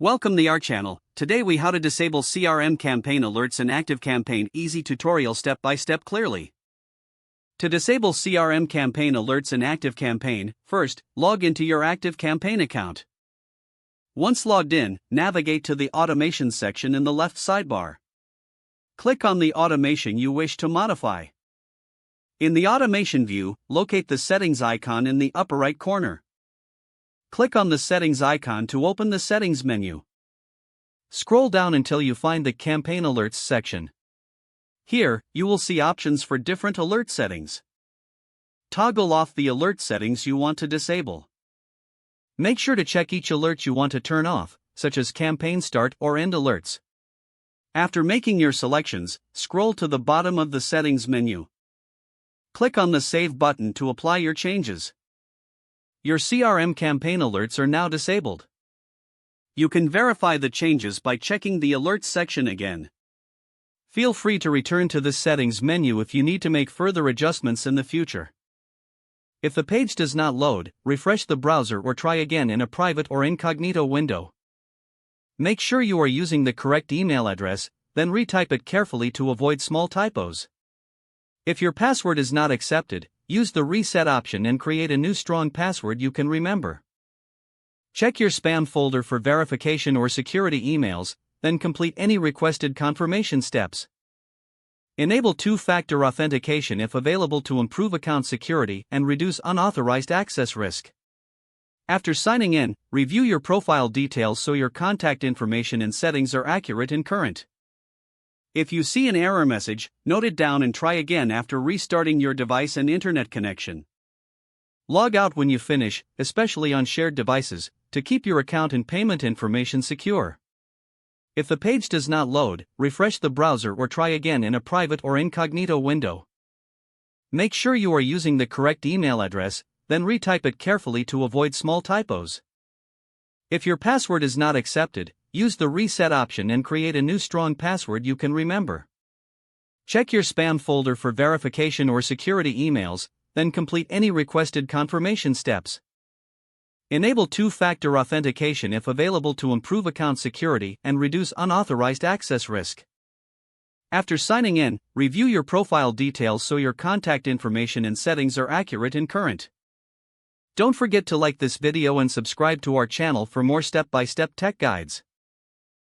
Welcome to our channel. Today we how to disable CRM campaign alerts in ActiveCampaign. Easy tutorial step by step clearly. To disable CRM campaign alerts in ActiveCampaign, first, log into your ActiveCampaign account. Once logged in, navigate to the automation section in the left sidebar. Click on the automation you wish to modify. In the automation view, locate the settings icon in the upper right corner. Click on the settings icon to open the settings menu. Scroll down until you find the campaign alerts section. Here, you will see options for different alert settings. Toggle off the alert settings you want to disable. Make sure to check each alert you want to turn off, such as campaign start or end alerts. After making your selections, scroll to the bottom of the settings menu. Click on the Save button to apply your changes. Your CRM campaign alerts are now disabled. You can verify the changes by checking the Alerts section again. Feel free to return to the Settings menu if you need to make further adjustments in the future. If the page does not load, refresh the browser or try again in a private or incognito window. Make sure you are using the correct email address, then retype it carefully to avoid small typos. If your password is not accepted, use the reset option and create a new strong password you can remember. Check your spam folder for verification or security emails, then complete any requested confirmation steps. Enable two-factor authentication if available to improve account security and reduce unauthorized access risk. After signing in, review your profile details so your contact information and settings are accurate and current. If you see an error message, note it down and try again after restarting your device and internet connection. Log out when you finish, especially on shared devices, to keep your account and payment information secure. If the page does not load, refresh the browser or try again in a private or incognito window. Make sure you are using the correct email address, then retype it carefully to avoid small typos. If your password is not accepted, use the reset option and create a new strong password you can remember. Check your spam folder for verification or security emails, then complete any requested confirmation steps. Enable two-factor authentication if available to improve account security and reduce unauthorized access risk. After signing in, review your profile details so your contact information and settings are accurate and current. Don't forget to like this video and subscribe to our channel for more step-by-step tech guides.